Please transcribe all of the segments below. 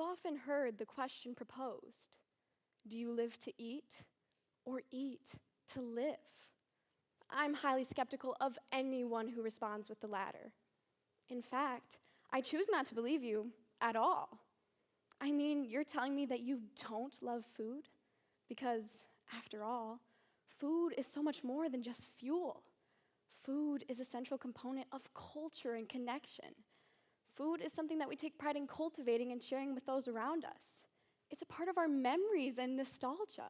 I've often heard the question proposed, do you live to eat or eat to live? I'm highly skeptical of anyone who responds with the latter. In fact, I choose not to believe you at all. I mean, you're telling me that you don't love food? Because, after all, food is so much more than just fuel. Food is a central component of culture and connection. Food is something that we take pride in cultivating and sharing with those around us. It's a part of our memories and nostalgia.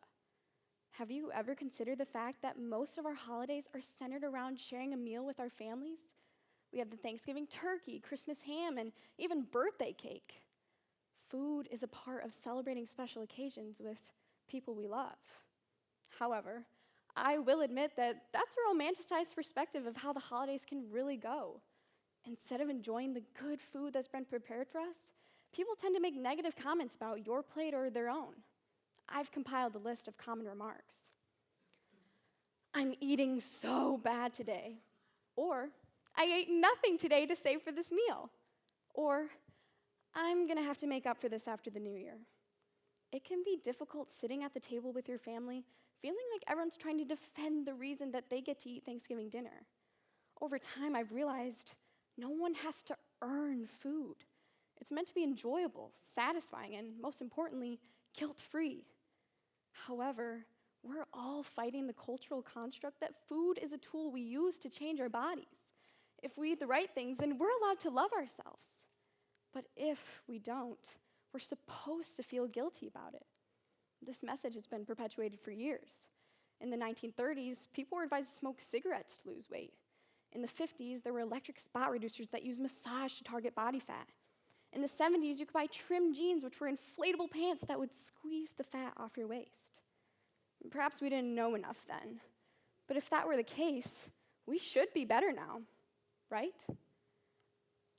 Have you ever considered the fact that most of our holidays are centered around sharing a meal with our families? We have the Thanksgiving turkey, Christmas ham, and even birthday cake. Food is a part of celebrating special occasions with people we love. However, I will admit that that's a romanticized perspective of how the holidays can really go. Instead of enjoying the good food that's been prepared for us, people tend to make negative comments about your plate or their own. I've compiled a list of common remarks. I'm eating so bad today. Or, I ate nothing today to save for this meal. Or, I'm gonna have to make up for this after the new year. It can be difficult sitting at the table with your family, feeling like everyone's trying to defend the reason that they get to eat Thanksgiving dinner. Over time, I've realized no one has to earn food. It's meant to be enjoyable, satisfying, and most importantly, guilt-free. However, we're all fighting the cultural construct that food is a tool we use to change our bodies. If we eat the right things, then we're allowed to love ourselves. But if we don't, we're supposed to feel guilty about it. This message has been perpetuated for years. In the 1930s, people were advised to smoke cigarettes to lose weight. In the 50s, there were electric spot reducers that used massage to target body fat. In the 70s, you could buy trimmed jeans, which were inflatable pants that would squeeze the fat off your waist. Perhaps we didn't know enough then. But if that were the case, we should be better now, right?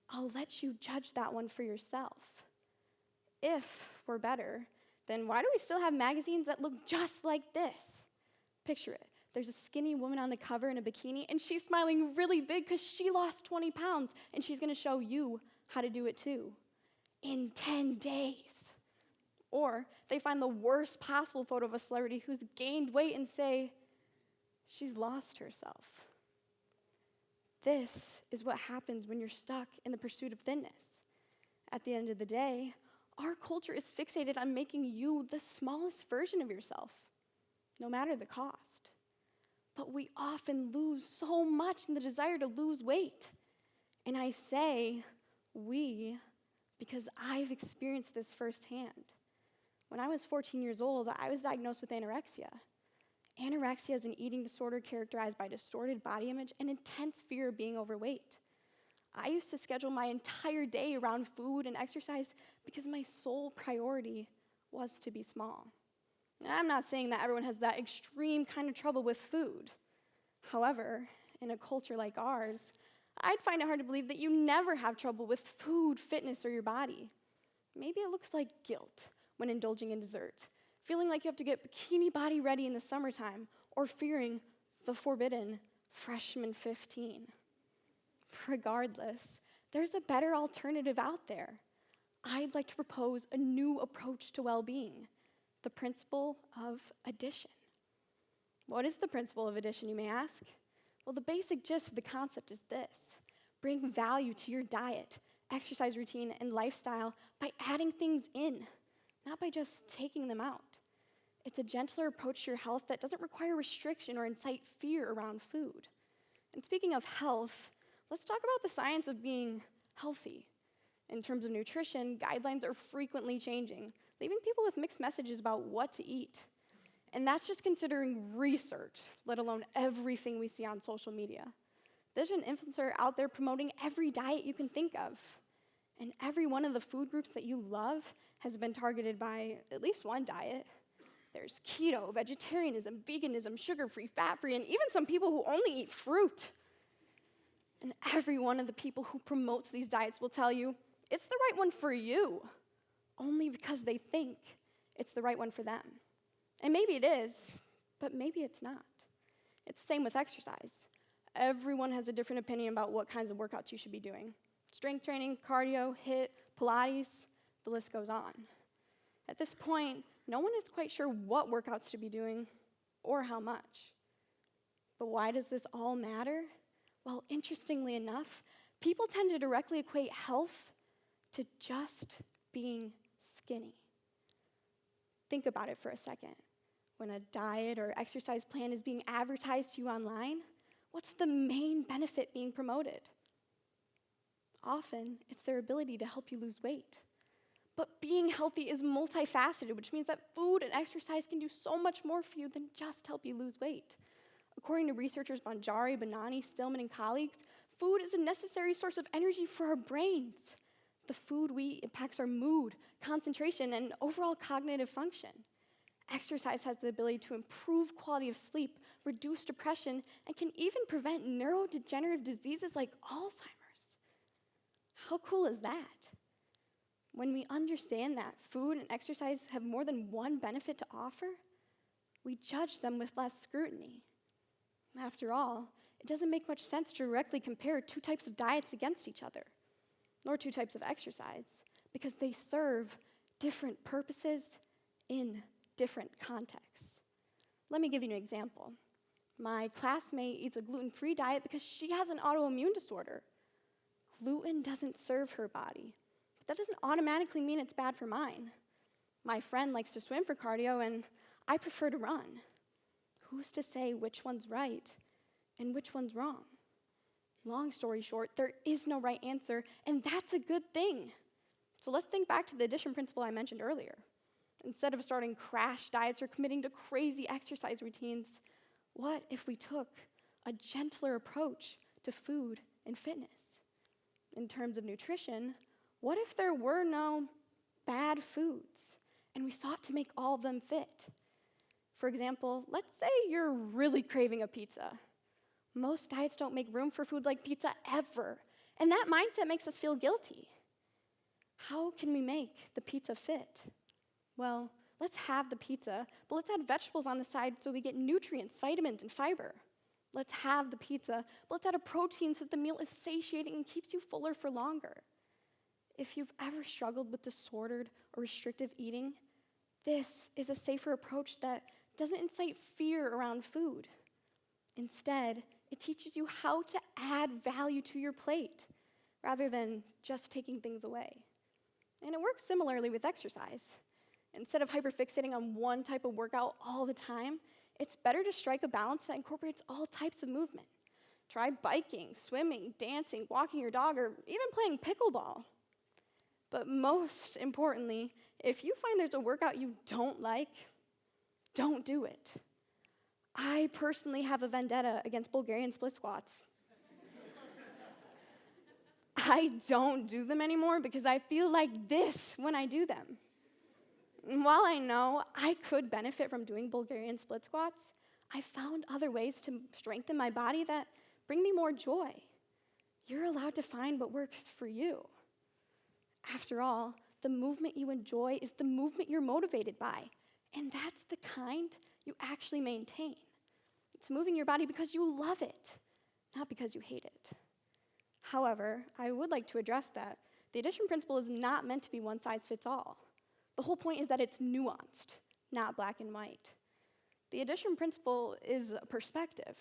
I'll let you judge that one for yourself. If we're better, then why do we still have magazines that look just like this? Picture it. There's a skinny woman on the cover in a bikini, and she's smiling really big because she lost 20 pounds, and she's going to show you how to do it too in 10 days. Or they find the worst possible photo of a celebrity who's gained weight and say, she's lost herself. This is what happens when you're stuck in the pursuit of thinness. At the end of the day, our culture is fixated on making you the smallest version of yourself, no matter the cost. But we often lose so much in the desire to lose weight. And I say we because I've experienced this firsthand. When I was 14 years old, I was diagnosed with anorexia. Anorexia is an eating disorder characterized by distorted body image and intense fear of being overweight. I used to schedule my entire day around food and exercise because my sole priority was to be small. Now, I'm not saying that everyone has that extreme kind of trouble with food. However, in a culture like ours, I'd find it hard to believe that you never have trouble with food, fitness, or your body. Maybe it looks like guilt when indulging in dessert, feeling like you have to get bikini body ready in the summertime, or fearing the forbidden freshman 15. Regardless, there's a better alternative out there. I'd like to propose a new approach to well-being, the principle of addition. What is the principle of addition, you may ask? Well, the basic gist of the concept is this: bring value to your diet, exercise routine, and lifestyle by adding things in, not by just taking them out. It's a gentler approach to your health that doesn't require restriction or incite fear around food. And speaking of health, let's talk about the science of being healthy. In terms of nutrition, guidelines are frequently changing, leaving people with mixed messages about what to eat. And that's just considering research, let alone everything we see on social media. There's an influencer out there promoting every diet you can think of. And every one of the food groups that you love has been targeted by at least one diet. There's keto, vegetarianism, veganism, sugar-free, fat-free, and even some people who only eat fruit. And every one of the people who promotes these diets will tell you it's the right one for you, only because they think it's the right one for them. And maybe it is, but maybe it's not. It's the same with exercise. Everyone has a different opinion about what kinds of workouts you should be doing. Strength training, cardio, HIIT, Pilates. The list goes on. At this point, no one is quite sure what workouts to be doing or how much. But why does this all matter? Well, interestingly enough, people tend to directly equate health to just being skinny. Think about it for a second. When a diet or exercise plan is being advertised to you online, what's the main benefit being promoted? Often, it's their ability to help you lose weight. But being healthy is multifaceted, which means that food and exercise can do so much more for you than just help you lose weight. According to researchers Bonjari, Bonani, Stillman, and colleagues, food is a necessary source of energy for our brains. The food we eat impacts our mood, concentration, and overall cognitive function. Exercise has the ability to improve quality of sleep, reduce depression, and can even prevent neurodegenerative diseases like Alzheimer's. How cool is that? When we understand that food and exercise have more than one benefit to offer, we judge them with less scrutiny. After all, it doesn't make much sense to directly compare two types of diets against each other, nor two types of exercise, because they serve different purposes in different contexts. Let me give you an example. My classmate eats a gluten-free diet because she has an autoimmune disorder. Gluten doesn't serve her body, but that doesn't automatically mean it's bad for mine. My friend likes to swim for cardio, and I prefer to run. Who's to say which one's right and which one's wrong? Long story short, there is no right answer, and that's a good thing. So let's think back to the addition principle I mentioned earlier. Instead of starting crash diets or committing to crazy exercise routines, what if we took a gentler approach to food and fitness? In terms of nutrition, what if there were no bad foods and we sought to make all of them fit? For example, let's say you're really craving a pizza. Most diets don't make room for food like pizza ever, and that mindset makes us feel guilty. How can we make the pizza fit? Well, let's have the pizza, but let's add vegetables on the side so we get nutrients, vitamins, and fiber. Let's have the pizza, but let's add a protein so that the meal is satiating and keeps you fuller for longer. If you've ever struggled with disordered or restrictive eating, this is a safer approach that doesn't incite fear around food. Instead, it teaches you how to add value to your plate rather than just taking things away. And it works similarly with exercise. Instead of hyperfixating on one type of workout all the time, it's better to strike a balance that incorporates all types of movement. Try biking, swimming, dancing, walking your dog, or even playing pickleball. But most importantly, if you find there's a workout you don't like, don't do it. I personally have a vendetta against Bulgarian split squats. I don't do them anymore because I feel like this when I do them. And while I know I could benefit from doing Bulgarian split squats, I found other ways to strengthen my body that bring me more joy. You're allowed to find what works for you. After all, the movement you enjoy is the movement you're motivated by, and that's the kind you actually maintain. It's moving your body because you love it, not because you hate it. However, I would like to address that the addition principle is not meant to be one size fits all. The whole point is that it's nuanced, not black and white. The addition principle is a perspective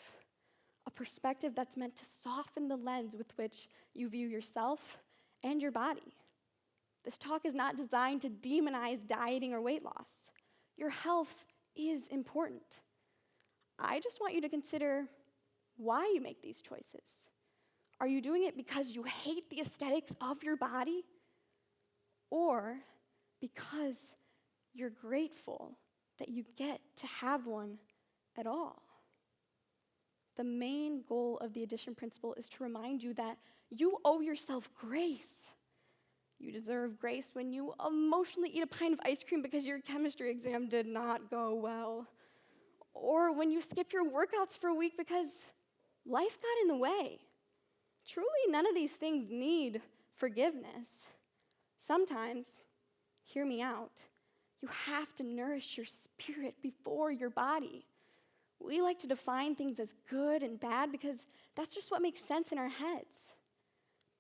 that's meant to soften the lens with which you view yourself and your body. This talk is not designed to demonize dieting or weight loss. Your health is important. I just want you to consider why you make these choices. Are you doing it because you hate the aesthetics of your body? Or because you're grateful that you get to have one at all? The main goal of the addition principle is to remind you that you owe yourself grace. You deserve grace when you emotionally eat a pint of ice cream because your chemistry exam did not go well. Or when you skip your workouts for a week because life got in the way. Truly, none of these things need forgiveness. Sometimes, hear me out, you have to nourish your spirit before your body. We like to define things as good and bad because that's just what makes sense in our heads.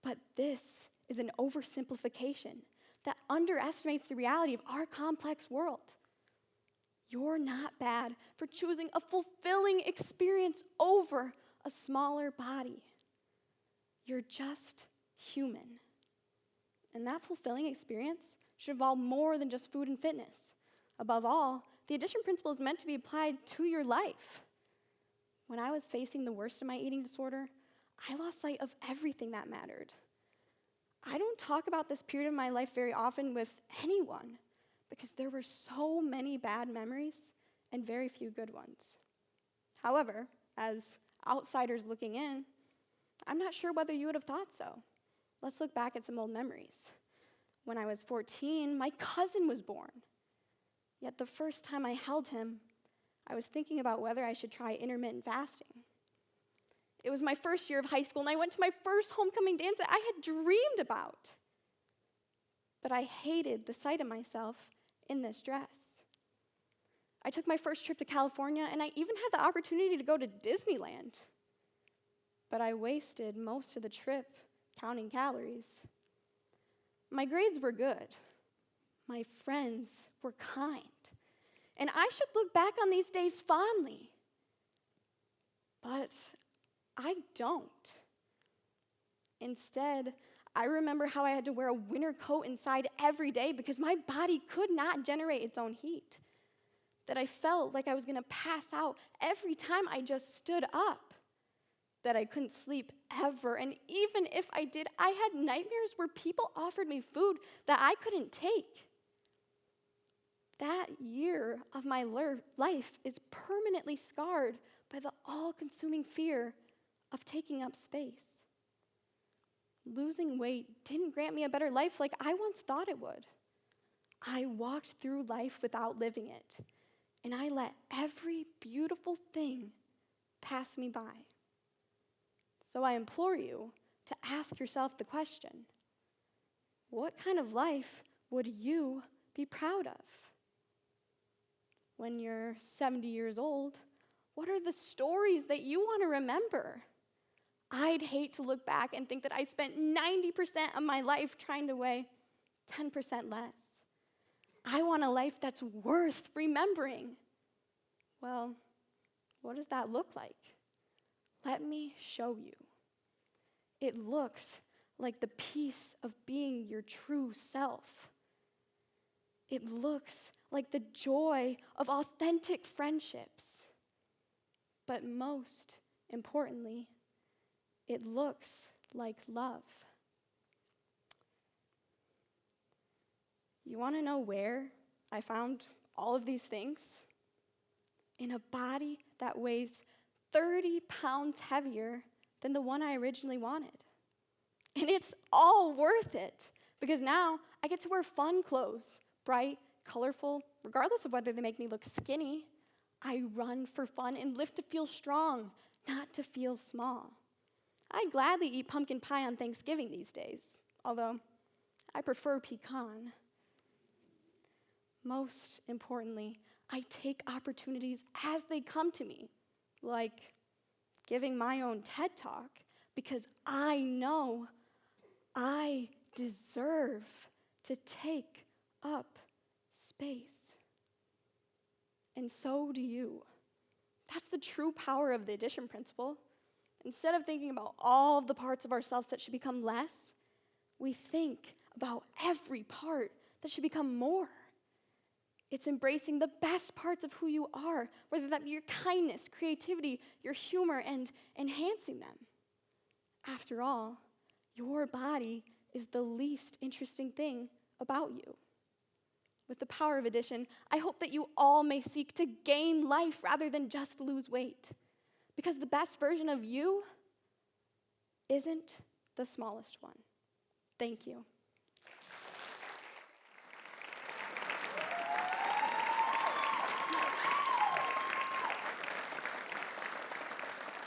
But this is an oversimplification. that underestimates the reality of our complex world. You're not bad for choosing a fulfilling experience over a smaller body. You're just human. And that fulfilling experience should involve more than just food and fitness. Above all, the addition principle is meant to be applied to your life. When I was facing the worst of my eating disorder, I lost sight of everything that mattered. I don't talk about this period of my life very often with anyone because there were so many bad memories and very few good ones. However, as outsiders looking in, I'm not sure whether you would have thought so. Let's look back at some old memories. When I was 14, my cousin was born. Yet the first time I held him, I was thinking about whether I should try intermittent fasting. It was my first year of high school, and I went to my first homecoming dance that I had dreamed about. But I hated the sight of myself in this dress. I took my first trip to California, and I even had the opportunity to go to Disneyland. But I wasted most of the trip counting calories. My grades were good. My friends were kind. And I should look back on these days fondly. But I don't. Instead, I remember how I had to wear a winter coat inside every day because my body could not generate its own heat. That I felt like I was going to pass out every time I just stood up. That I couldn't sleep ever. And even if I did, I had nightmares where people offered me food that I couldn't take. That year of my life is permanently scarred by the all-consuming fear of taking up space. Losing weight didn't grant me a better life like I once thought it would. I walked through life without living it, and I let every beautiful thing pass me by. So I implore you to ask yourself the question, what kind of life would you be proud of? When you're 70 years old, what are the stories that you want to remember? I'd hate to look back and think that I spent 90% of my life trying to weigh 10% less. I want a life that's worth remembering. Well, what does that look like? Let me show you. It looks like the peace of being your true self. It looks like the joy of authentic friendships. But most importantly, it looks like love. You want to know where I found all of these things? In a body that weighs 30 pounds heavier than the one I originally wanted. And it's all worth it, because now I get to wear fun clothes, bright, colorful, regardless of whether they make me look skinny. I run for fun and lift to feel strong, not to feel small. I gladly eat pumpkin pie on Thanksgiving these days, although I prefer pecan. Most importantly, I take opportunities as they come to me, like giving my own TED Talk, because I know I deserve to take up space. And so do you. That's the true power of the addition principle. Instead of thinking about all of the parts of ourselves that should become less, we think about every part that should become more. It's embracing the best parts of who you are, whether that be your kindness, creativity, your humor, and enhancing them. After all, your body is the least interesting thing about you. With the power of addition, I hope that you all may seek to gain life rather than just lose weight. Because the best version of you isn't the smallest one. Thank you.